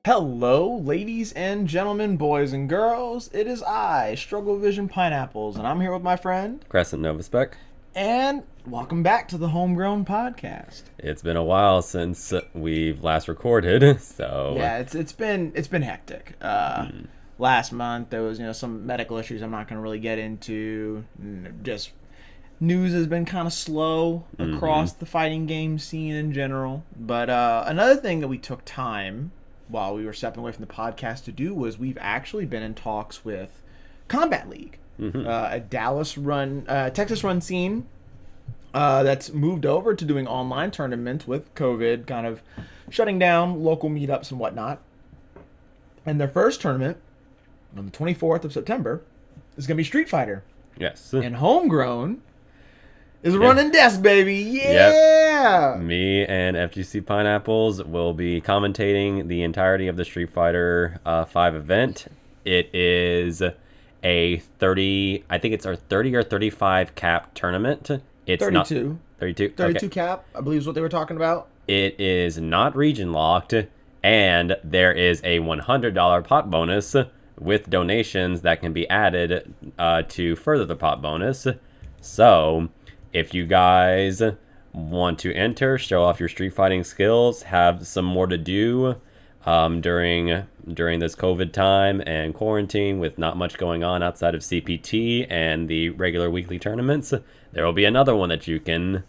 Hello, ladies and gentlemen, boys and girls. It is I, Struggle Vision Pineapples, and I'm here with my friend. Crescent Nova Spec. And welcome back to the HomeGrown podcast. It's been a while since we've last recorded, so Yeah, it's been hectic. Last month there was some medical issues I'm not going to really get into. Just news has been kind of slow across the fighting game scene in general. But another thing that we took time while we were stepping away from the podcast to do was we've actually been in talks with Combat League, a Texas run scene that's moved over to doing online tournaments with COVID kind of shutting down local meetups and whatnot. And their first tournament on the 24th of September is going to be Street Fighter. yes. And HomeGrown is running desk, baby. Yeah. Yep. Me and FGC Pineapples will be commentating the entirety of the Street Fighter 5 event. It is a 30, I think it's our 30 or 35 cap tournament. It's 32. Not 32. 32 Okay. cap, I believe is what they were talking about. It is not region locked, and there is a $100 pot bonus with donations that can be added to further the pot bonus. So if you guys want to enter, show off your street fighting skills, have some more to do during this COVID time and quarantine with not much going on outside of CPT and the regular weekly tournaments, there will be another one that you can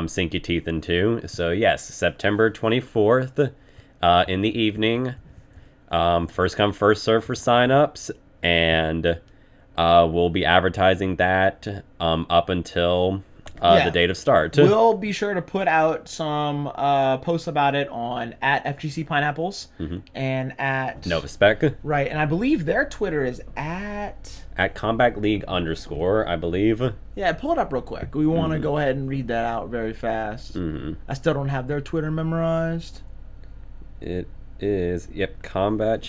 sink your teeth into. So yes, September 24th in the evening. First come, first serve for signups, and we'll be advertising that up until the date of start. We'll be sure to put out some posts about it on at FGC Pineapples and at Nova Spec. Right, and I believe their Twitter is at Combat League _ I believe. Yeah, pull it up real quick. We want to go ahead and read that out very fast. I still don't have their Twitter memorized. It is, yep, Combat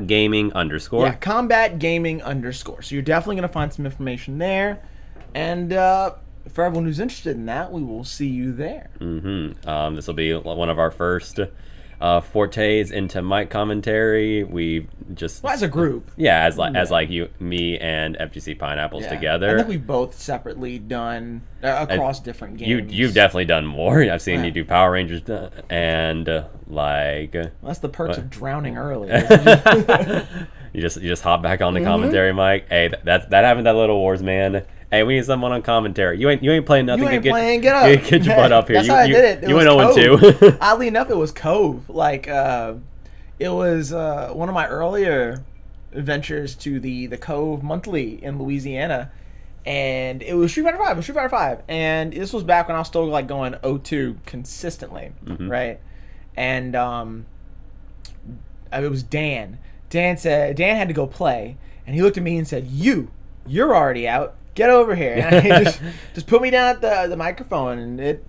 Gaming _ Yeah, Combat Gaming _ So you're definitely going to find some information there. And for everyone who's interested in that, we will see you there. This will be one of our first fortes into mic commentary. We just Well, as a group. yeah, as like you, me, and FGC Pineapples together. I think we've both separately done across different games. You've definitely done more. I've seen Yeah. you do Power Rangers and like. Well, that's the perks of drowning early. You just hop back on the commentary mic. Hey, that happened at Little Wars, man. Hey, we need someone on commentary. You ain't playing nothing. You ain't playing. Get up. Get your butt up here. That's how I did it. You went was 0-2. Oddly enough, it was Cove. Like, it was one of my earlier ventures to the Cove Monthly in Louisiana, and it was Street Fighter 5. It was Street Fighter 5, and this was back when I was still like going 0-2 consistently, right? And it was Dan. Dan had to go play, and he looked at me and said, "You're already out. Get over here." And he just put me down at the microphone, and it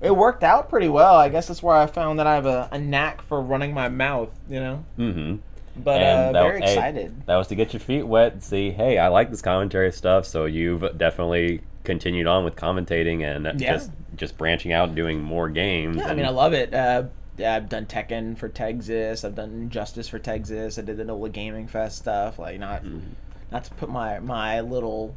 worked out pretty well. I guess that's where I found that I have a knack for running my mouth, But very excited. That was to get your feet wet and see, hey, I like this commentary stuff. So you've definitely continued on with commentating and just branching out and doing more games. Yeah, I mean, I love it. I've done Tekken for Texas. I've done Injustice for Texas. I did the NOLA Gaming Fest stuff. Like not to put my little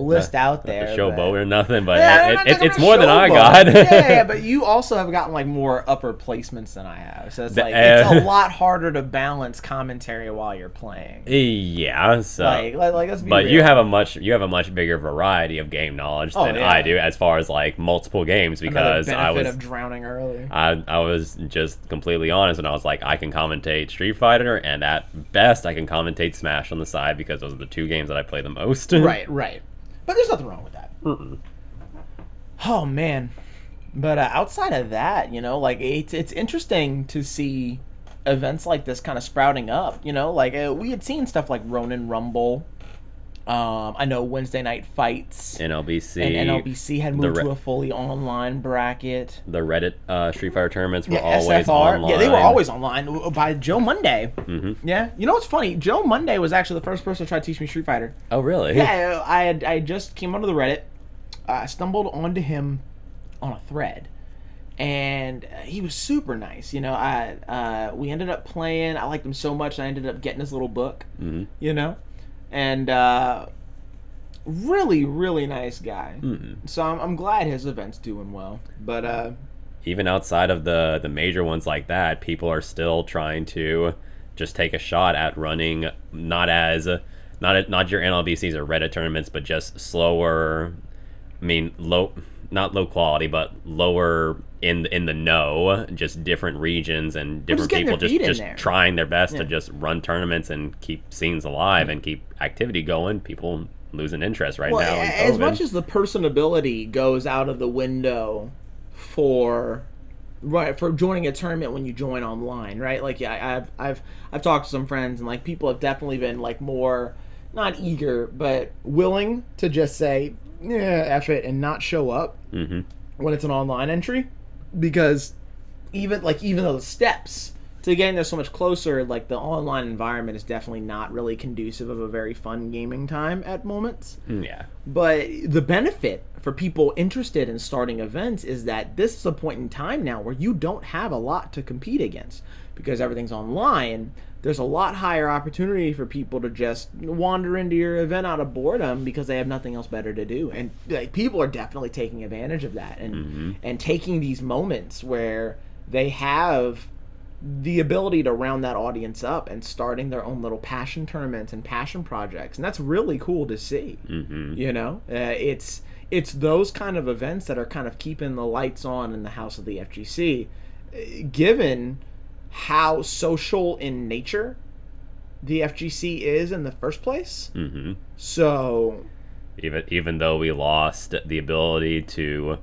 list out there. Not a showboat or nothing, but Yeah, it's more than I got. yeah, but you also have gotten like more upper placements than I have, so it's like it's a lot harder to balance commentary while you're playing. Yeah, so like let's be but real. you have a much bigger variety of game knowledge than I do, as far as like multiple games, because Another benefit of drowning early. I was just completely honest, and I was like, I can commentate Street Fighter, and at best I can commentate Smash on the side, because those are the two games that I play the most. Right. But there's nothing wrong with that. Oh, man. But outside of that, like it's interesting to see events like this kind of sprouting up. Like we had seen stuff like Ronin Rumble. I know Wednesday Night Fights. NLBC. And NLBC had moved to a fully online bracket. The Reddit Street Fighter tournaments were always SFR. online. Yeah, they were always online by Joe Monday. Yeah. You know what's funny? Joe Monday was actually the first person to try to teach me Street Fighter. Oh, really? Yeah, I just came onto the Reddit. I stumbled onto him on a thread. and he was super nice. We ended up playing. I liked him so much, I ended up getting his little book. Mm-hmm. And really, really nice guy. Mm-hmm. So I'm glad his event's doing well. But even outside of the major ones like that, people are still trying to just take a shot at running not your NLBCs or Reddit tournaments, but just slower. I mean, not low quality, but lower in the know, just different regions and different people just trying their best to just run tournaments and keep scenes alive and keep activity going. People losing interest now. As much as the personability goes out of the window for joining a tournament when you join online, right? Like, yeah, I've talked to some friends, and like people have definitely been like more not eager but willing to just say F it and not show up when it's an online entry, because even though the steps to getting there so much closer, like the online environment is definitely not really conducive of a very fun gaming time at moments. Yeah. But the benefit for people interested in starting events is that this is a point in time now where you don't have a lot to compete against, because everything's online. There's a lot higher opportunity for people to just wander into your event out of boredom because they have nothing else better to do. And like, people are definitely taking advantage of that and taking these moments where they have the ability to round that audience up and starting their own little passion tournaments and passion projects. And that's really cool to see. It's those kind of events that are kind of keeping the lights on in the house of the FGC, given how social in nature the FGC is in the first place. So even though we lost the ability to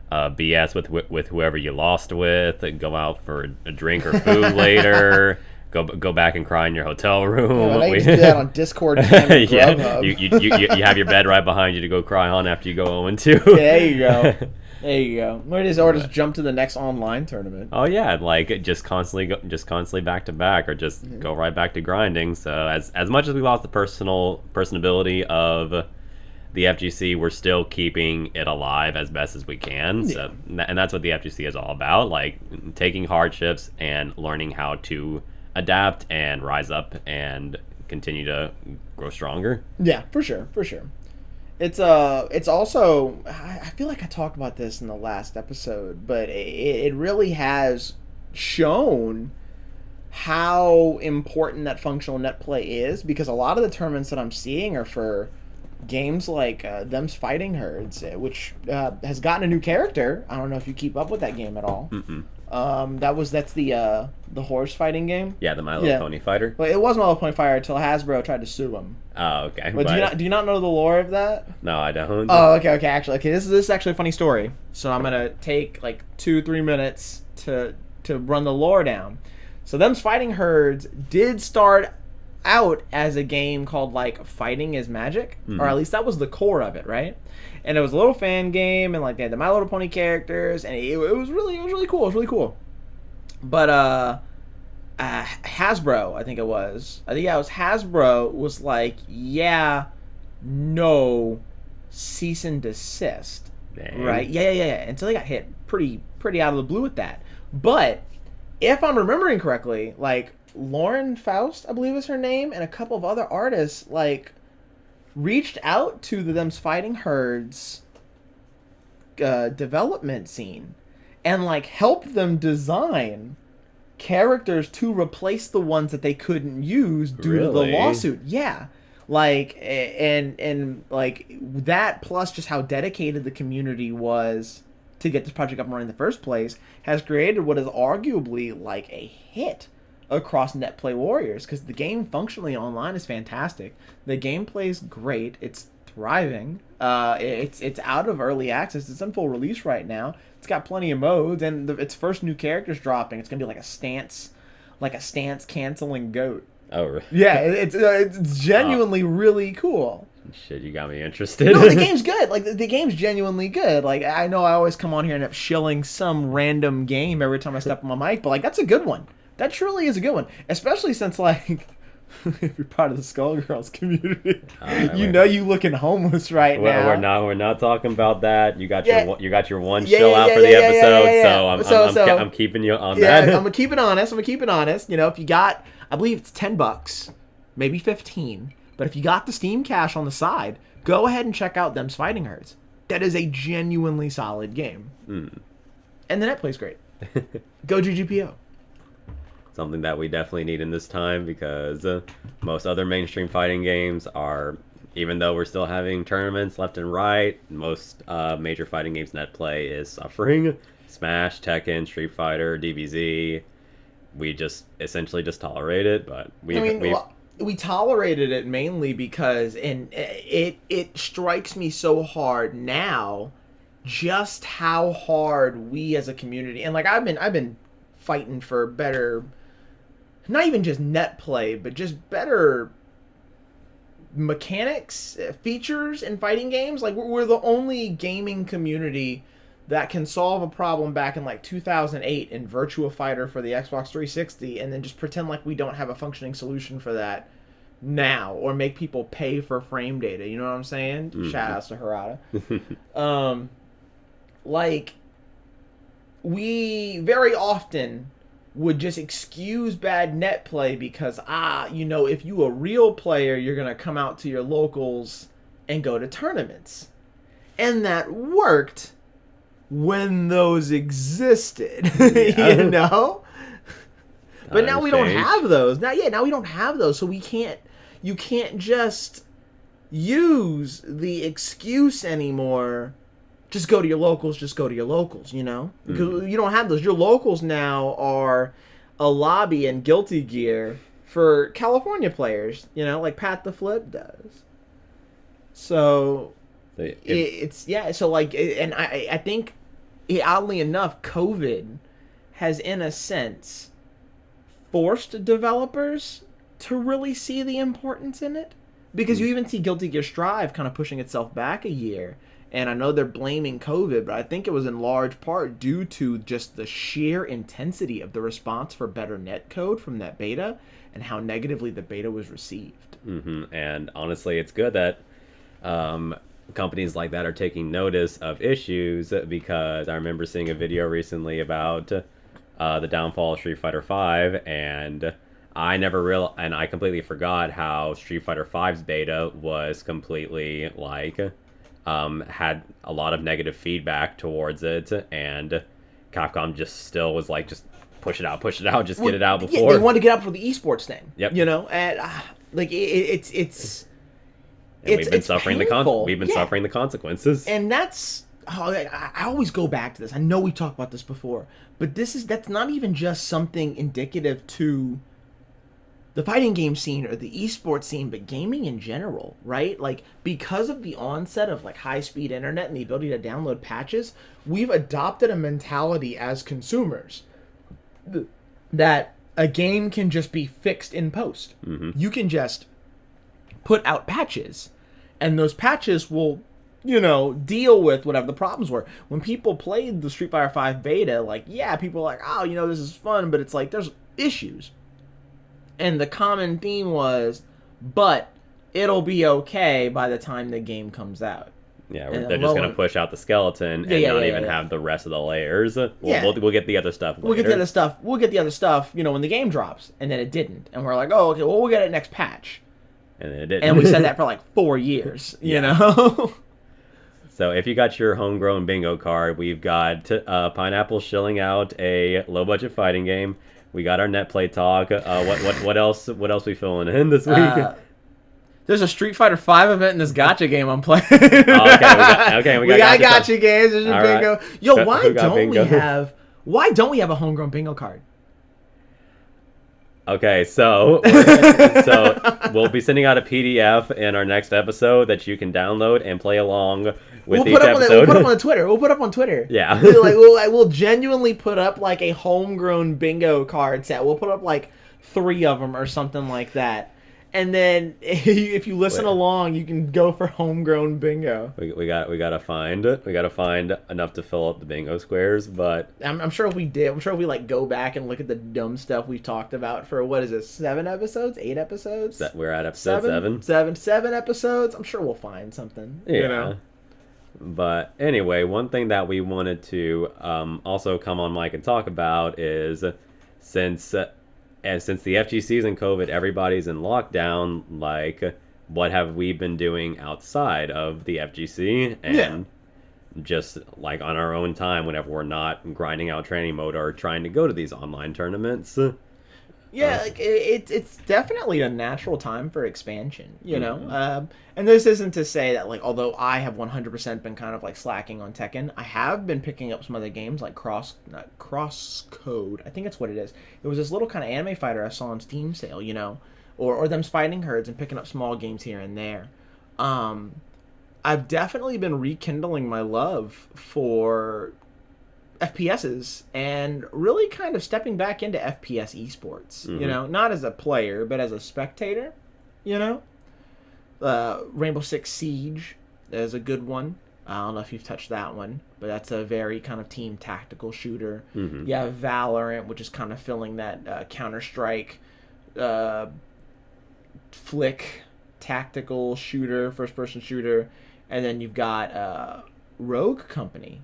BS with whoever you lost with, go out for a drink or food later, go back and cry in your hotel room. I used to do that on Discord. Yeah, you have your bed right behind you to go cry on after you go 0-2. There you go. There you go. Or just jump to the next online tournament. Oh yeah, like just constantly back to back, or just go right back to grinding. So as much as we lost the personability of the FGC, we're still keeping it alive as best as we can. Yeah. So, and that's what the FGC is all about, like taking hardships and learning how to adapt and rise up and continue to grow stronger. Yeah, for sure. It's also, I feel like I talked about this in the last episode, but it really has shown how important that functional net play is, because a lot of the tournaments that I'm seeing are for games like Them's Fighting Herds, which has gotten a new character. I don't know if you keep up with that game at all. That's the horse fighting game. Yeah, the My Little Pony Fighter. Well, it was My Little Pony Fighter until Hasbro tried to sue him. Oh, okay. But do you not know the lore of that? No, I don't. Oh, okay. Actually, this is actually a funny story. So I'm gonna take like 2-3 minutes to run the lore down. So Them's Fighting Herds did start out as a game called like Fighting is Magic, or at least that was the core of it, right? And it was a little fan game, and like they had the My Little Pony characters, and it was really cool. It was really cool. But Hasbro, I think it was Hasbro was like, no, cease and desist. Dang. Right? Yeah. Until they got hit pretty out of the blue with that. But if I'm remembering correctly, like Lauren Faust, I believe is her name, and a couple of other artists like reached out to the Them's Fighting Herds development scene and like helped them design characters to replace the ones that they couldn't use due to the lawsuit. Yeah. Like, and like that, plus just how dedicated the community was to get this project up and running in the first place, has created what is arguably like a hit across NetPlay Warriors, because the game functionally online is fantastic. The gameplay is great. It's thriving. It's out of early access. It's in full release right now. It's got plenty of modes, and its first new character's dropping. It's gonna be like a stance canceling goat. Oh, really? Yeah, it's genuinely really cool. Shit, you got me interested. No, the game's good. Like, the game's genuinely good. Like, I know I always come on here and end up shilling some random game every time I step on my mic, but like, that's a good one. That truly is a good one. Especially since, like, If you're part of the Skullgirls community, you wait. know you looking homeless right now. We're not talking about that. You got Yeah. your one Yeah, chill yeah, out yeah, for the yeah, yeah, episode. yeah, yeah. So I'm keeping you on Yeah, that. I'm gonna keep it honest. You know, if you got, I believe it's $10, maybe 15. But if you got the Steam cash on the side, go ahead and check out Them's Fighting Herds. That is a genuinely solid game, and the net plays great. Go GGPO. Something that we definitely need in this time because most other mainstream fighting games are, even though we're still having tournaments left and right, most major fighting games net play is suffering. Smash, Tekken, Street Fighter, DBZ. We just essentially just tolerate it, but we tolerated it mainly because, and it strikes me so hard now, just how hard we as a community, and like I've been fighting for better, not even just net play, but just better mechanics, features in fighting games. Like we're the only gaming community that can solve a problem back in like 2008 in Virtua Fighter for the Xbox 360 and then just pretend like we don't have a functioning solution for that now, or make people pay for frame data. You know what I'm saying? Mm-hmm. Shout outs to Harada. Like, we very often would just excuse bad net play because, you know, if you a real player, you're going to come out to your locals and go to tournaments. And that worked when those existed, you know? But now we don't have those. Now we don't have those, so you can't just use the excuse anymore. Just go to your locals, you know? Because you don't have those. Your locals now are a lobby and Guilty Gear for California players, you know, like Pat the Flip does. So, and I think, oddly enough, COVID has, in a sense, forced developers to really see the importance in it. Because you even see Guilty Gear Strive kind of pushing itself back a year. And I know they're blaming COVID, but I think it was in large part due to just the sheer intensity of the response for better netcode from that beta and how negatively the beta was received. Mm-hmm. And honestly, it's good that companies like that are taking notice of issues, because I remember seeing a video recently about the downfall of Street Fighter V, and I completely forgot how Street Fighter V's beta was completely had a lot of negative feedback towards it, and Capcom just still was like, just push it out, just get it out before. Yeah, they wanted to get out for the esports thing. Yep. You know, and it's we've been suffering painful. Suffering the consequences. And that's I always go back to this. I know we talked about this before, but that's not even just something indicative to the fighting game scene or the esports scene, but gaming in general, right? Like, because of the onset of like high-speed internet and the ability to download patches, we've adopted a mentality as consumers that a game can just be fixed in post. Mm-hmm. You can just put out patches, and those patches will, you know, deal with whatever the problems were. When people played the Street Fighter V beta, like, yeah, people were like, oh, you know, this is fun, but it's like, there's issues. And the common theme was, but it'll be okay by the time the game comes out. Yeah, they're just going to push out the skeleton and not even have the rest of the layers. We'll get the other stuff later. We'll get the other stuff, you know, when the game drops. And then it didn't. And we're like, oh, okay, well, we'll get it next patch. And then it didn't. And we said that for like 4 years, you know? So if you got your homegrown bingo card, we've got Pineapple shilling out a low-budget fighting game. We got our net play talk. What else we filling in this week? There's a Street Fighter V event in this gacha game I'm playing. We got gacha games. There's your bingo. Right. Yo, why don't we have a homegrown bingo card? Okay, so we'll be sending out a PDF in our next episode that you can download and play along with each episode. We'll put up on Twitter. Yeah. We'll genuinely put up like a homegrown bingo card set. We'll put up like 3 of them or something like that. And then if you listen Wait. along, you can go for homegrown bingo. We gotta find enough to fill up the bingo squares, but I'm sure if we did, I'm sure if we like go back and look at the dumb stuff we've talked about for what is it, 7 episodes, 8 episodes? that we're at episode 7. Seven episodes. I'm sure we'll find something. Yeah. You know? But anyway, one thing that we wanted to also come on mic and talk about is since since the FGC's in COVID, everybody's in lockdown. Like, what have we been doing outside of the FGC and just like on our own time whenever we're not grinding out training mode or trying to go to these online tournaments? Yeah, like it's definitely a natural time for expansion, you know. And this isn't to say that like, although I have 100% been kind of like slacking on Tekken, I have been picking up some other games like Crosscode. I think that's what it is. It was this little kind of anime fighter I saw on Steam sale, you know, or them fighting herds and picking up small games here and there. I've definitely been rekindling my love for FPSs and really kind of stepping back into FPS esports, you know, not as a player, but as a spectator, you know. Rainbow Six Siege is a good one. I don't know if you've touched that one, but that's a very kind of team tactical shooter. You have Valorant, which is kind of filling that Counter-Strike flick tactical shooter, first-person shooter. And then you've got Rogue Company,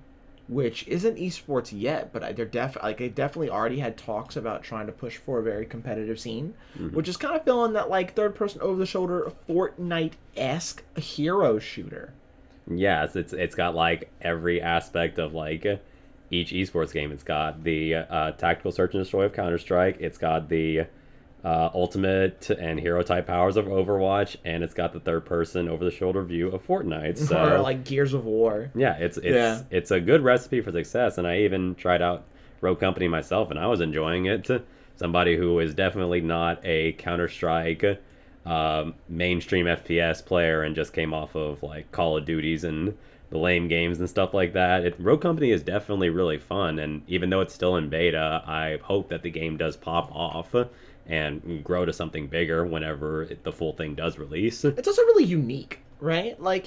which isn't esports yet, but they definitely already had talks about trying to push for a very competitive scene, which is kind of filling that like third person over the shoulder Fortnite-esque hero shooter. Yes, it's got like every aspect of like each esports game. It's got the tactical search and destroy of Counter-Strike. It's got the ultimate and hero type powers of Overwatch, and it's got the third person over the shoulder view of Fortnite. So or like Gears of War. Yeah, it's a good recipe for success, and I even tried out Rogue Company myself, and I was enjoying it. Somebody who is definitely not a Counter-Strike mainstream FPS player and just came off of like Call of Duties and the lame games and stuff like that. Rogue Company is definitely really fun, and even though it's still in beta, I hope that the game does pop off and grow to something bigger whenever the full thing does release. It's also really unique, right? Like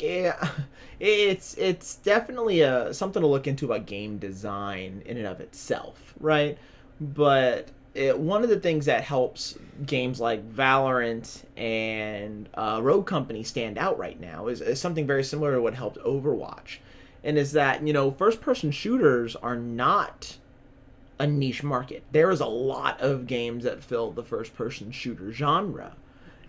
it's definitely something to look into about game design in and of itself, right? But one of the things that helps games like Valorant and Rogue Company stand out right now is something very similar to what helped Overwatch, and is that, you know, first-person shooters are not a niche market. There is a lot of games that fill the first-person shooter genre.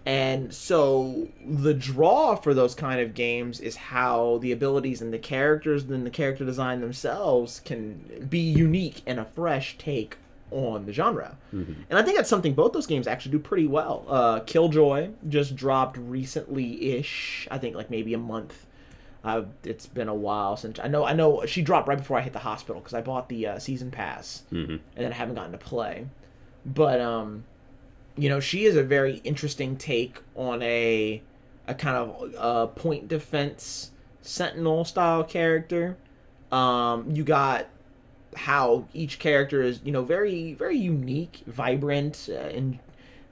And so the draw for those kind of games is how the abilities and the characters and the character design themselves can be unique and a fresh take on the genre. And I think that's something both those games actually do pretty well. Killjoy just dropped recently-ish, I think like maybe a month. It's been a while since I know she dropped right before I hit the hospital because I bought the season pass and then I haven't gotten to play. But you know, she is a very interesting take on a kind of point defense sentinel style character. You got how each character is, you know, very very unique, vibrant, and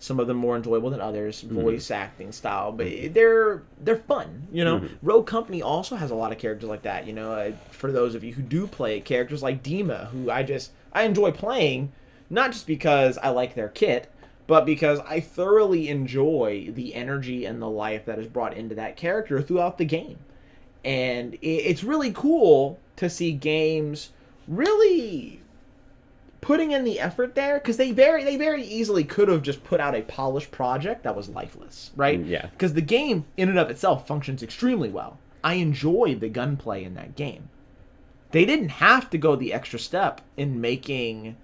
some of them more enjoyable than others, voice acting style, but they're fun, you know. Rogue Company also has a lot of characters like that, you know. For those of you who do play it, characters like Dima, who I enjoy playing, not just because I like their kit, but because I thoroughly enjoy the energy and the life that is brought into that character throughout the game. And it's really cool to see games really putting in the effort there, because they very easily could have just put out a polished project that was lifeless, right? Yeah. Because the game in and of itself functions extremely well. I enjoy the gunplay in that game. They didn't have to go the extra step in making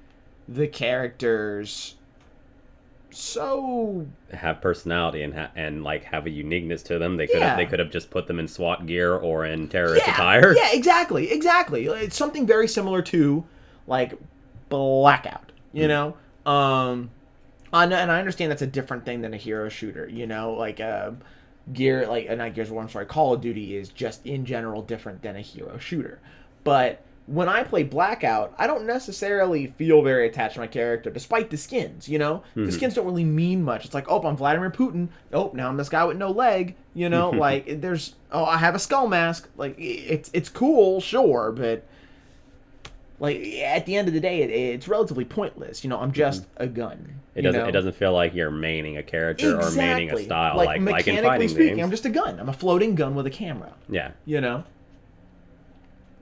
the characters so have personality and like have a uniqueness to them. They could have just put them in SWAT gear or in terrorist attire. Yeah, exactly. It's something very similar to like Blackout, you know. And I understand that's a different thing than a hero shooter, you know. Like not Gears of War, I'm sorry, Call of Duty is just in general different than a hero shooter. But when I play Blackout, I don't necessarily feel very attached to my character, despite the skins, you know? The skins don't really mean much. It's like, oh, I'm Vladimir Putin. Oh, now I'm this guy with no leg, you know? Like, there's, oh, I have a skull mask. Like, it's cool, sure, but, like, at the end of the day, it's relatively pointless. You know, I'm just a gun. It doesn't feel like you're maining a character or maining a style like in fighting games. I'm just a gun. I'm a floating gun with a camera. Yeah. You know?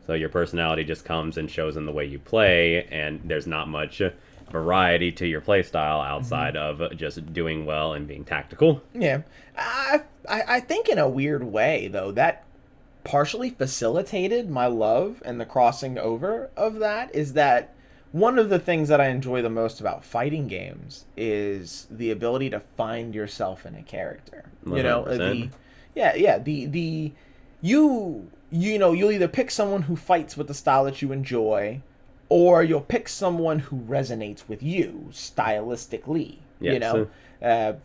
So your personality just comes and shows in the way you play, and there's not much variety to your play style outside of just doing well and being tactical. Yeah. I think in a weird way, though, that partially facilitated my love and the crossing over of that is that one of the things that I enjoy the most about fighting games is the ability to find yourself in a character. 100%. You know, you know, you'll either pick someone who fights with the style that you enjoy, or you'll pick someone who resonates with you stylistically. Yes. You know,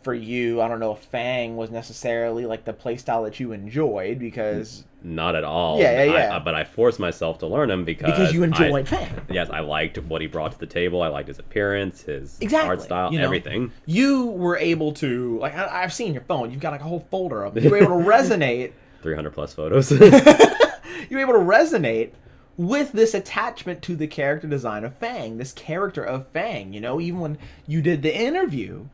for you, I don't know if Fang was necessarily like the play style that you enjoyed because not at all. Yeah. But I forced myself to learn him because you enjoyed Fang. Yes, I liked what he brought to the table. I liked his appearance, his Exactly. art style, You know, everything. You were able to, like, I've seen your phone. You've got like a whole folder of them. You were able to resonate. 300 plus photos. You were able to resonate with this attachment to the character design of Fang, this character of Fang. You know, even when you did the interview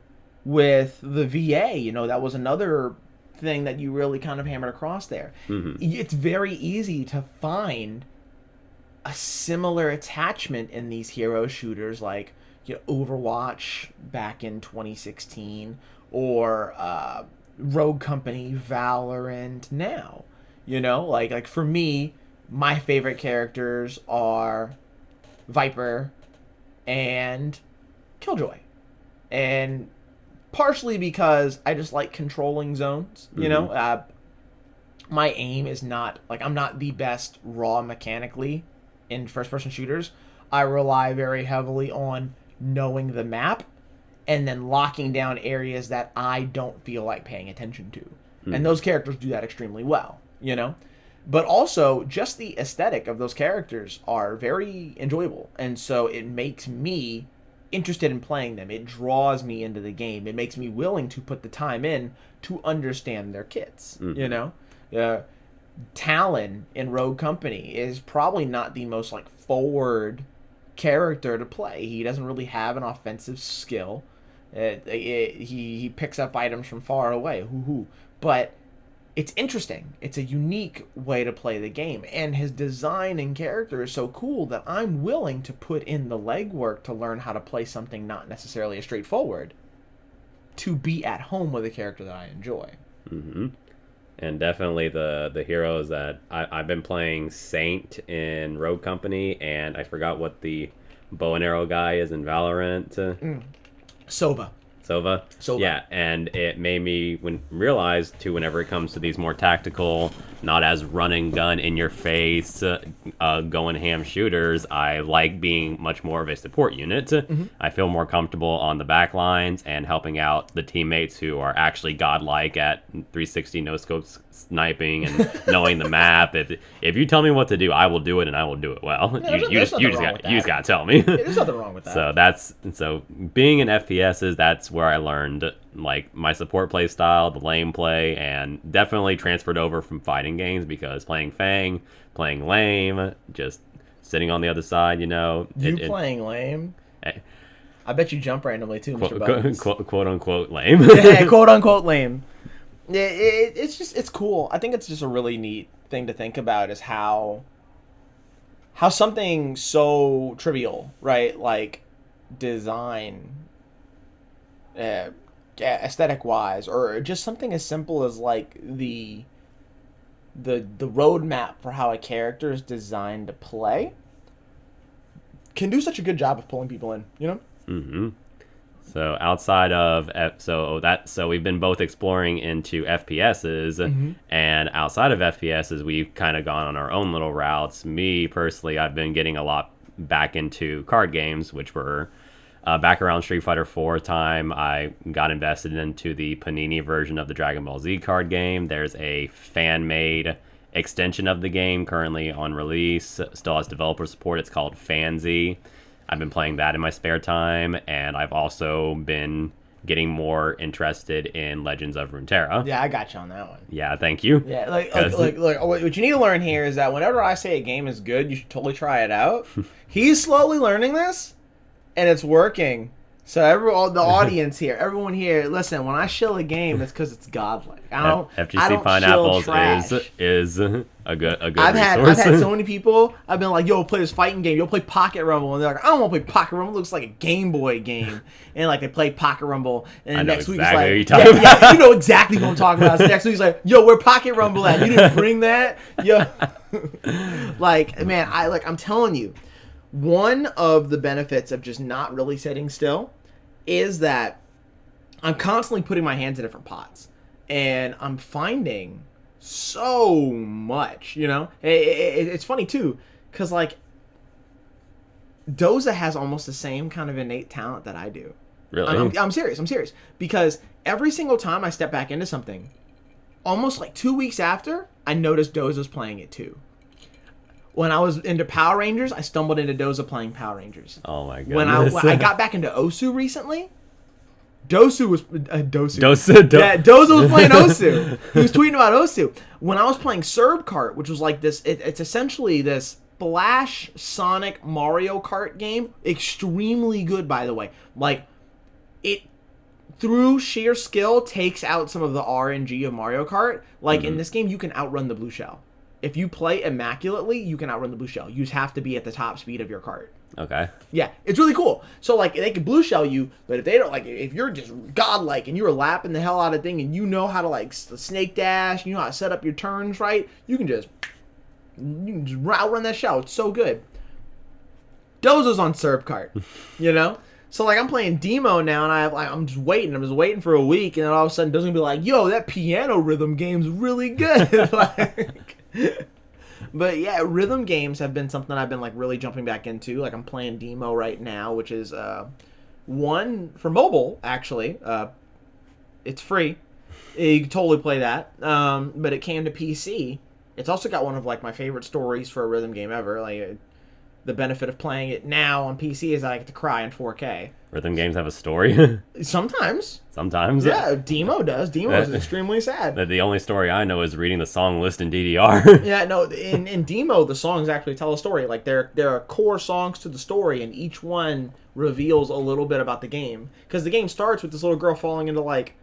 with the VA, you know, that was another thing that you really kind of hammered across there. It's very easy to find a similar attachment in these hero shooters like, you know, Overwatch back in 2016 or Rogue Company, Valorant now. You know, like for me, my favorite characters are Viper and Killjoy. And partially because I just like controlling zones, you know. My aim is not, like, I'm not the best raw mechanically in first-person shooters. I rely very heavily on knowing the map and then locking down areas that I don't feel like paying attention to. And those characters do that extremely well, you know. But also, just the aesthetic of those characters are very enjoyable. And so it makes me interested in playing them. It draws me into the game. It makes me willing to put the time in to understand their kits, you know. Talon in Rogue Company is probably not the most, like, forward character to play. He doesn't really have an offensive skill. He picks up items from far away. But it's interesting. It's a unique way to play the game. And his design and character is so cool that I'm willing to put in the legwork to learn how to play something not necessarily as straightforward to be at home with a character that I enjoy. And definitely the heroes that I've been playing Saint in Rogue Company, and I forgot what the bow and arrow guy is in Valorant. Sova. Yeah, and it made me realize too, whenever it comes to these more tactical, not as run and gun in your face, going ham shooters, I like being much more of a support unit. I feel more comfortable on the back lines and helping out the teammates who are actually godlike at 360 no scopes sniping and knowing the map. If you tell me what to do, I will do it, and I will do it well. Yeah, you just gotta tell me. There's nothing wrong with that. So being in FPSs, that's where I learned, like, my support play style, the lane play, and definitely transferred over from fighting games, because playing Fang, playing lame, just sitting on the other side, you know. Playing lame? I bet you jump randomly too, Mr. Buttons. Quote unquote lame. Yeah, quote unquote lame. Yeah, it's cool. I think it's just a really neat thing to think about is how something so trivial, right, like design, aesthetic wise, or just something as simple as like the roadmap for how a character is designed to play, can do such a good job of pulling people in, you know. So outside of so we've been both exploring into FPSs, and outside of FPSs, we've kind of gone on our own little routes. Me personally, I've been getting a lot back into card games, which were back around Street Fighter 4 time. I got invested into the Panini version of the Dragon Ball Z card game. There's a fan-made extension of the game currently on release. Still has developer support. It's called Fanzy. I've been playing that in my spare time, and I've also been getting more interested in Legends of Runeterra. Yeah, I got you on that one. Yeah, thank you. Yeah, like what you need to learn here is that whenever I say a game is good, you should totally try it out. He's slowly learning this, and it's working. So the audience here, everyone here, listen. When I shill a game, it's because it's godlike. FGC Pineapples is a good resource. I've had so many people. I've been like, "Yo, play this fighting game. Yo, play Pocket Rumble," and they're like, "I don't want to play Pocket Rumble. It looks like a Game Boy game." And like they play Pocket Rumble, and next week it's like, "Yeah, you know exactly what I'm talking about." So next week it's like, "Yo, where Pocket Rumble at? You didn't bring that, yo." Like, man, I'm telling you, one of the benefits of just not really sitting still is that I'm constantly putting my hands in different pots, and I'm finding so much, you know? It's funny, too, because, like, Doza has almost the same kind of innate talent that I do. Really? I'm serious, because every single time I step back into something, almost like 2 weeks after, I noticed Doza's playing it, too. When I was into Power Rangers, I stumbled into Doza playing Power Rangers. Oh my goodness. When I got back into Osu recently, Doza was playing Osu. He was tweeting about Osu. When I was playing Serb Kart, which was like this, it's essentially this Flash Sonic Mario Kart game. Extremely good, by the way. Like, it, through sheer skill, takes out some of the RNG of Mario Kart. Like, in this game, you can outrun the blue shell. If you play immaculately, you can outrun the blue shell. You just have to be at the top speed of your cart. Okay. Yeah, it's really cool. So, like, they can blue shell you, but if they don't, like, if you're just godlike and you're lapping the hell out of thing and you know how to, like, snake dash, you know how to set up your turns right, you can just outrun that shell. It's so good. Doza's on Serb Kart, you know? So, like, I'm playing Demo now, and I'm just waiting for a week, and then all of a sudden, Doza's gonna be like, yo, that piano rhythm game's really good. Like... But yeah, rhythm games have been something I've been like really jumping back into. Like I'm playing Demo right now, which is one for mobile actually. It's free. You can totally play that. But it came to PC. It's also got one of like my favorite stories for a rhythm game ever. Like the benefit of playing it now on PC is I get to cry in 4K. Rhythm games have a story? Sometimes. Yeah, Demo does. Demo is extremely sad. The only story I know is reading the song list in DDR. Yeah, no, in Demo, the songs actually tell a story. Like, there are core songs to the story, and each one reveals a little bit about the game. Because the game starts with this little girl falling into, like,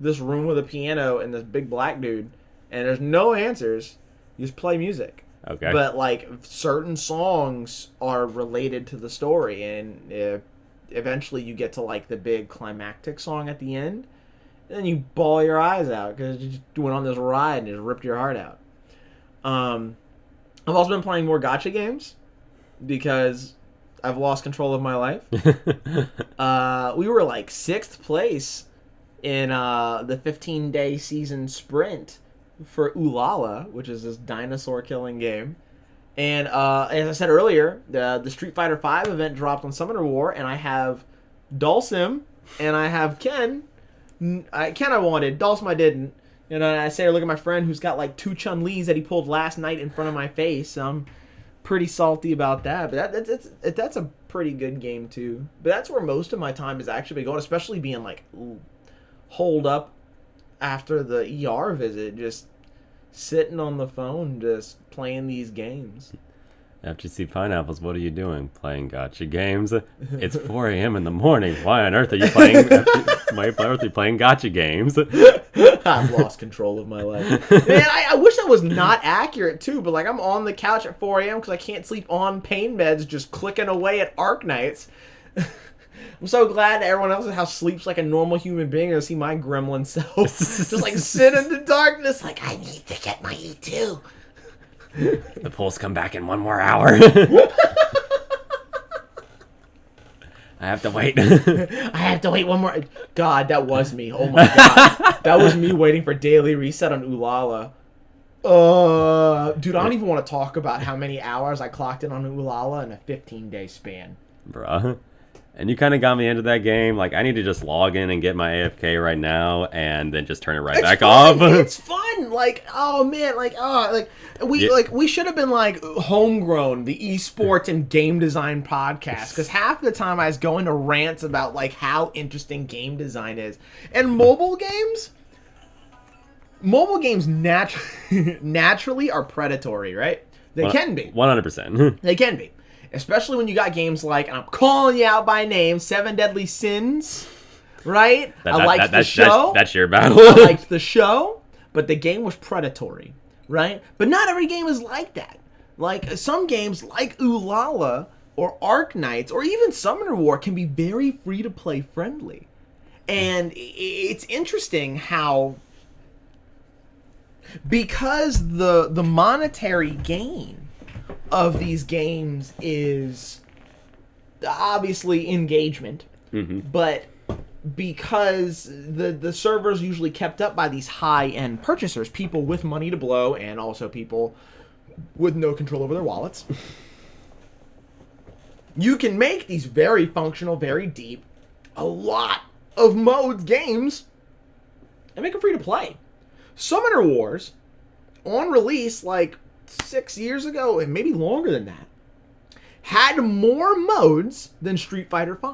this room with a piano and this big black dude, and there's no answers. You just play music. Okay. But, like, certain songs are related to the story, and eventually you get to, like, the big climactic song at the end, and then you bawl your eyes out because you just went on this ride and just ripped your heart out. I've also been playing more gacha games because I've lost control of my life. We were, like, 6th place in the 15-day season sprint for Ulala, which is this dinosaur-killing game. And as I said earlier, the Street Fighter V event dropped on Summoner War, and I have Dhalsim, and I have Ken. Ken I wanted, Dhalsim I didn't. And I say, look at my friend who's got like 2 Chun-Lis that he pulled last night in front of my face. So I'm pretty salty about that. But that's a pretty good game too. But that's where most of my time has actually been going, especially being like holed up after the ER visit, just sitting on the phone, just playing these games. FGC Pineapples, what are you doing? Playing gacha games? It's 4 a.m. in the morning. Why on earth are you playing? Gacha games? I've lost control of my life. Man, I wish that was not accurate too. But like, I'm on the couch at 4 a.m. because I can't sleep on pain meds, just clicking away at Arknights. I'm so glad that everyone else in the house sleeps like a normal human being to see my gremlin self just like sit in the darkness like, I need to get my E2. The pulls come back in 1 more hour. I have to wait. I have to wait 1 more. God, that was me. Oh my God. That was me waiting for daily reset on Ulala. Dude, I don't even want to talk about how many hours I clocked in on Ulala in a 15-day span. Bruh. And you kind of got me into that game. Like, I need to just log in and get my AFK right now and then just turn it back fun. off. It's fun. in. Like, oh man, we should have been like HomeGrown, the esports and game design podcast, because half the time I was going to rants about like how interesting game design is. And mobile games naturally are predatory, right? They can be. 100%. They can be. Especially when you got games like, and I'm calling you out by name, Seven Deadly Sins, right? I liked the show. That's your battle. I liked the show, but the game was predatory, right? But not every game is like that. Like, some games like Ulala or Ark Knights or even Summoner War can be very free-to-play friendly. And it's interesting how, because the monetary gain of these games is obviously engagement, but because the servers usually kept up by these high-end purchasers, people with money to blow, and also people with no control over their wallets, you can make these very functional, very deep, a lot of modes games, and make them free to play. Summoner Wars, on release, like 6 years ago, and maybe longer than that, had more modes than Street Fighter V.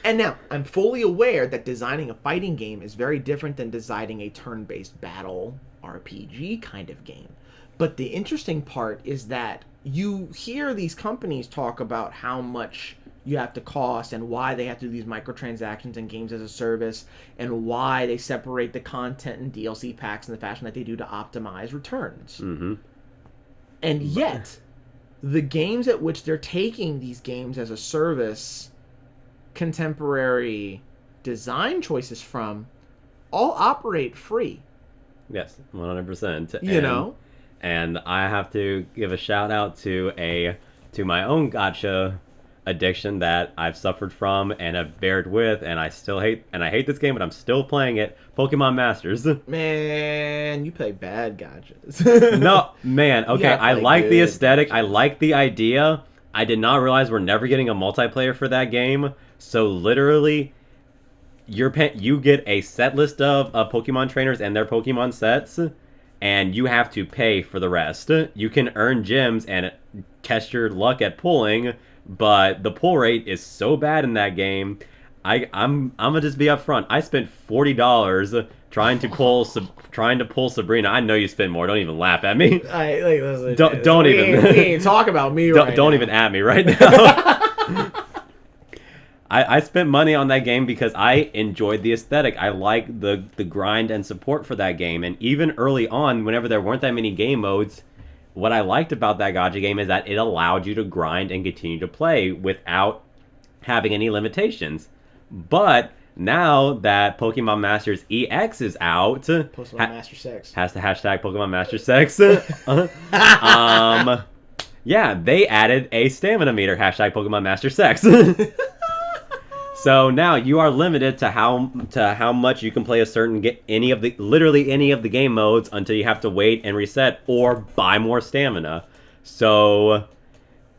And now, I'm fully aware that designing a fighting game is very different than designing a turn-based battle RPG kind of game. But the interesting part is that you hear these companies talk about how much you have to cost and why they have to do these microtransactions and games as a service and why they separate the content and DLC packs in the fashion that they do to optimize returns. And yet, the games at which they're taking these games as a service, contemporary design choices from, all operate free. Yes, 100%. You know? And I have to give a shout out to my own gacha addiction that I've suffered from and have bared with, and I hate this game, but I'm still playing it. Pokemon Masters. Man, you play bad gachas. No, man. Okay, I like the aesthetic. I like the idea. I did not realize we're never getting a multiplayer for that game. So literally, you get a set list of Pokemon trainers and their Pokemon sets, and you have to pay for the rest. You can earn gems and test your luck at pulling, but the pull rate is so bad in that game. I'm gonna just be upfront. I spent $40 trying to pull Sabrina. I know you spent more. Don't even laugh at me. Don't even. We ain't talk about me right now. Don't even at me right now. I spent money on that game because I enjoyed the aesthetic. I like the grind and support for that game. And even early on, whenever there weren't that many game modes, what I liked about that gacha game is that it allowed you to grind and continue to play without having any limitations. But now that Pokemon Masters EX is out, Pokemon Master Sex has the hashtag Pokemon Master Sex. Yeah, they added a stamina meter, hashtag Pokemon Master Sex. So now you are limited to how much you can play literally any of the game modes until you have to wait and reset or buy more stamina. So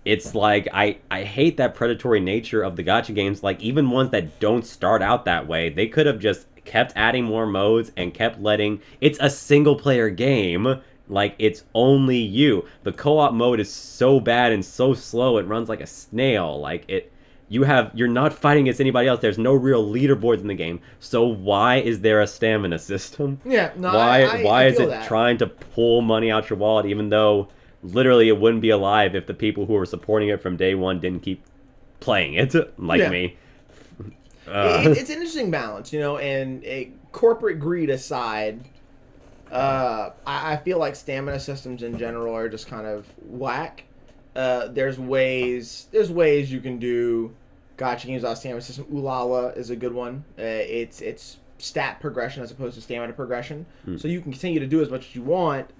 it's like I hate that predatory nature of the gacha games. Like, even ones that don't start out that way, they could have just kept adding more modes and kept letting. It's a single player game. Like, it's only you. The co-op mode is so bad and so slow. It runs like a snail. Like, you're not fighting against anybody else. There's no real leaderboards in the game. So why is there a stamina system? Yeah, no, why is it that. trying to pull money out your wallet, even though literally it wouldn't be alive if the people who were supporting it from day one didn't keep playing it, like me. It's an interesting balance, you know, and corporate greed aside, I feel like stamina systems in general are just kind of whack. There's ways you can do gacha games without stamina system. Ulala is a good one. It's stat progression as opposed to stamina progression. So you can continue to do as much as you want,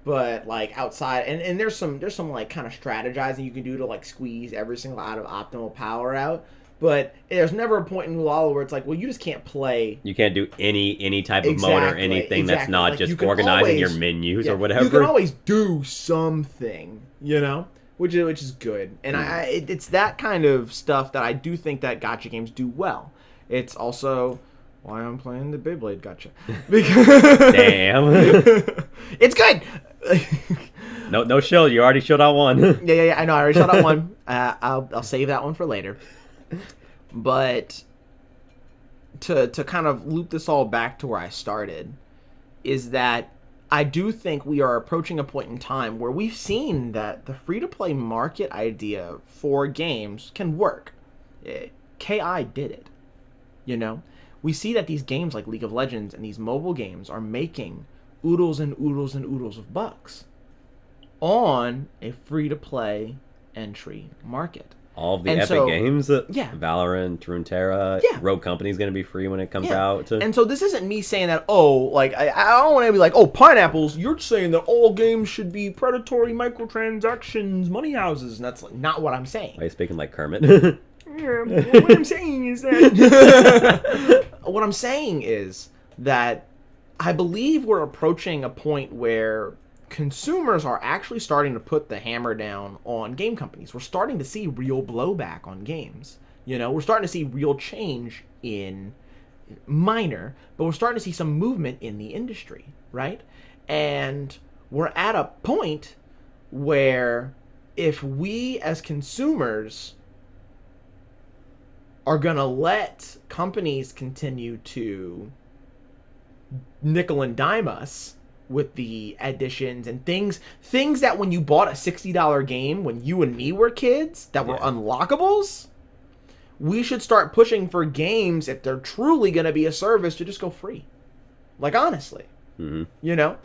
but like outside and there's some like kind of strategizing you can do to like squeeze every single out of optimal power out. But there's never a point in Ulala where it's like, well, you just can't play. You can't do any type of mode or anything that's not like, just organizing your menus or whatever. You can always do something, you know? Which is good. And it's that kind of stuff that I do think that gacha games do well. It's also why I'm playing the Beyblade. Gotcha. Because Damn. it's good. No shield. You already showed out one. Yeah. I know. I already shot out one. I'll save that one for later. But to kind of loop this all back to where I started, is that I do think we are approaching a point in time where we've seen that the free-to-play market idea for games can work. KI did it. You know? We see that these games like League of Legends and these mobile games are making oodles and oodles and oodles of bucks on a free-to-play entry market. All of the Epic games, yeah. Valorant, Runeterra, Yeah. Rogue Company's going to be free when it comes Yeah. out. And so this isn't me saying that, I don't want to be like, pineapples, you're saying that all games should be predatory microtransactions, money houses, and that's like not what I'm saying. Why are you speaking like Kermit? Yeah, what I'm saying is that... What I'm saying is that I believe we're approaching a point where consumers are actually starting to put the hammer down on game companies. We're starting to see real blowback on games. You know, we're starting to see real change in minor, but we're starting to see some movement in the industry, right? And we're at a point where if we as consumers are going to let companies continue to nickel and dime us with the additions and things that when you bought a $60 game when you and me were kids that were unlockables, we should start pushing for games, if they're truly going to be a service, to just go free. Like, honestly. Mm-hmm. You know?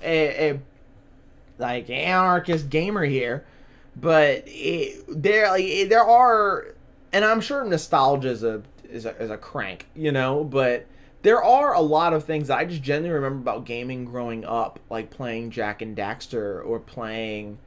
Like, anarchist gamer here, but there are, and I'm sure nostalgia is a crank, you know, but there are a lot of things that I just genuinely remember about gaming growing up, like playing Jak and Daxter or playing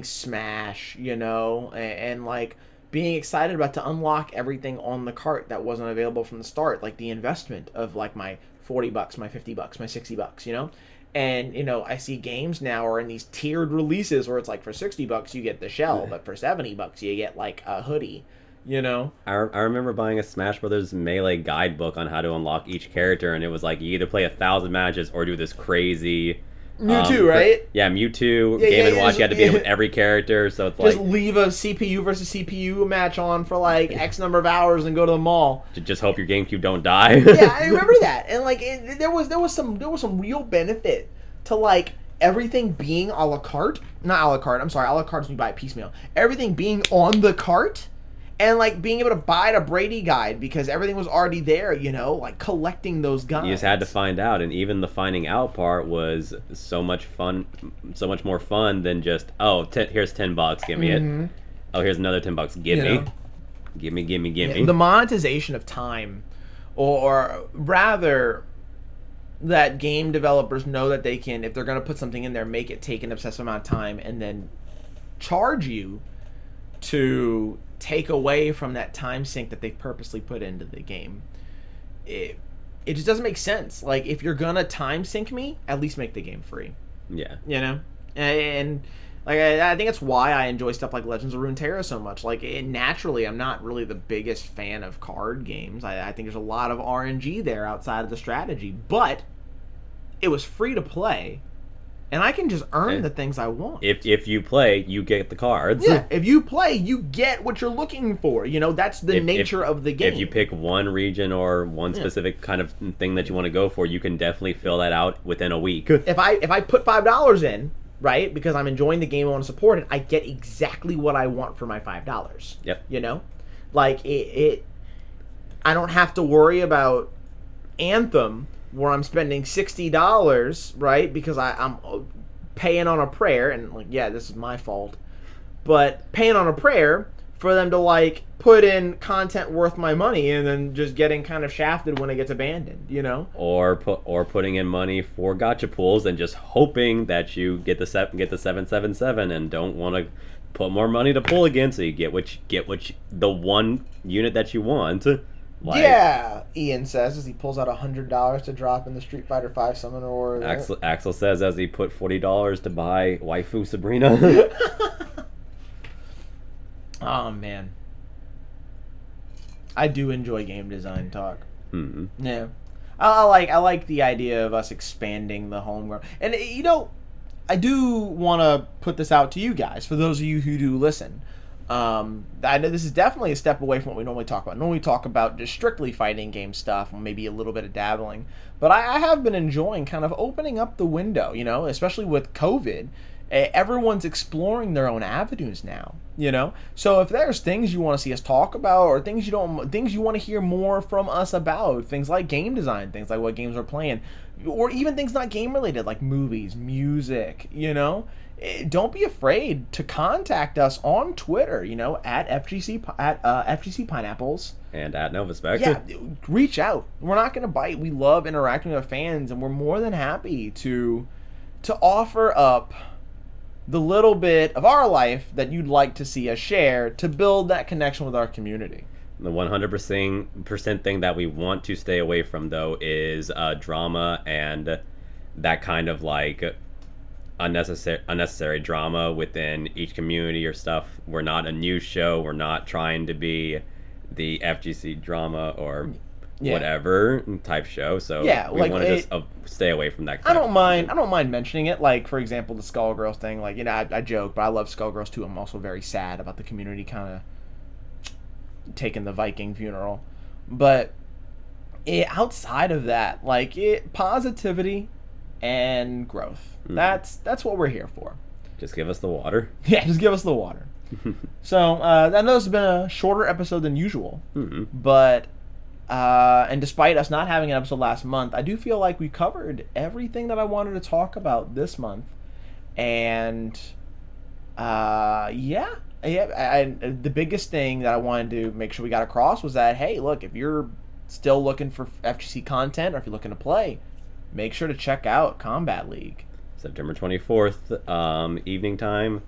Smash, you know, and like being excited about to unlock everything on the cart that wasn't available from the start, like the investment of like my $40, my $50, my $60, you know. And, you know, I see games now are in these tiered releases where it's like for $60 you get the shell, but for $70 you get like a hoodie. You know, I remember buying a Smash Brothers Melee guidebook on how to unlock each character, and it was like you either play 1,000 matches or do this crazy Mewtwo, right? Yeah, Mewtwo, Game & Watch. You had to beat it with every character, so it's just like leave a CPU versus CPU match on for like X number of hours and go to the mall. Just hope your GameCube don't die. Yeah, I remember that, and like there was some real benefit to like everything being a la carte, not a la carte. I'm sorry, a la carte is when you buy it piecemeal. Everything being on the cart. And, like, being able to buy the Brady guide because everything was already there, you know? Like, collecting those guides. You just had to find out, and even the finding out part was so much fun, so much more fun than just, here's $10, give me it. Oh, here's another $10, give me. Give me. Yeah, the monetization of time, or rather, that game developers know that they can, if they're going to put something in there, make it take an obsessive amount of time and then charge you to take away from that time sink that they've purposely put into the game. It just doesn't make sense. Like, if you're gonna time sink me, at least make the game free. Yeah. You know? And like, I think that's why I enjoy stuff like Legends of Runeterra so much. Like, naturally, I'm not really the biggest fan of card games. I think there's a lot of RNG there outside of the strategy. But it was free to play. And I can just earn the things I want. If you play, you get the cards. Yeah, if you play, you get what you're looking for. You know, that's the nature of the game. If you pick one region or one specific kind of thing that you want to go for, you can definitely fill that out within a week. If I put $5 in, right, because I'm enjoying the game, I want to support it, I get exactly what I want for my $5. Yep. You know? Like, I don't have to worry about Anthem, where I'm spending $60, right? Because I'm paying on a prayer, and like, yeah, this is my fault, but paying on a prayer for them to like put in content worth my money, and then just getting kind of shafted when it gets abandoned, you know? Or putting in money for gacha pools and just hoping that you get the 777 and don't want to put more money to pull again, so you get the one unit that you want. Like, yeah, Ian says as he pulls out $100 to drop in the Street Fighter V Summoner War. Axel says as he put $40 to buy waifu Sabrina. Oh man, I do enjoy game design talk. Mm-hmm. Yeah, I like the idea of us expanding the homegrown. And I do want to put this out to you guys, for those of you who do listen. I know this is definitely a step away from what we normally talk about. Normally we talk about just strictly fighting game stuff, and maybe a little bit of dabbling. But I have been enjoying kind of opening up the window, especially with COVID. Everyone's exploring their own avenues now, So if there's things you want to see us talk about, or things you want to hear more from us about, things like game design, things like what games we're playing, or even things not game related like movies, music, don't be afraid to contact us on Twitter, at FGC Pineapples and at Novaspec. Yeah, reach out. We're not going to bite. We love interacting with our fans, and we're more than happy to offer up the little bit of our life that you'd like to see us share to build that connection with our community. The 100% thing that we want to stay away from, though, is drama and that kind of like unnecessary drama within each community or stuff. We're not a news show. We're not trying to be the FGC drama or whatever type show. So we want to just stay away from that. I don't mind mentioning it. Like, for example, the Skullgirls thing. Like, I joke, but I love Skullgirls too. I'm also very sad about the community kind of taking the Viking funeral. But outside of that, positivity and growth. That's what we're here for. Just give us the water. Yeah, just give us the water. So I know it's been a shorter episode than usual, but and despite us not having an episode last month, I do feel like we covered everything that I wanted to talk about this month. And the biggest thing that I wanted to make sure we got across was that, hey, look, if you're still looking for FGC content, or if you're looking to play, make sure to check out Combat League. September 24th, evening time,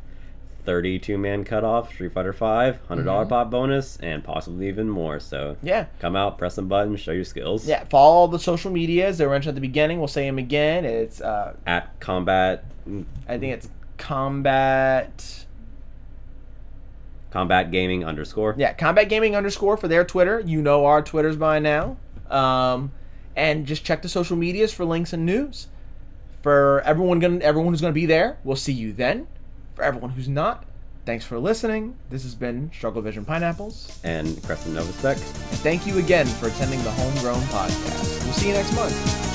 32-man cutoff, Street Fighter V, $100 pop bonus, and possibly even more. So come out, press some buttons, show your skills. Yeah, follow all the social medias. They were mentioned at the beginning. We'll say them again. It's at Combat. I think it's Combat Gaming _. Yeah, Combat Gaming _ for their Twitter. Our Twitters by now. And just check the social medias for links and news. For everyone who's going to be there, we'll see you then. For everyone who's not, thanks for listening. This has been Struggle Vision Pineapples. And Crescent Novaspec. And thank you again for attending the Homegrown Podcast. We'll see you next month.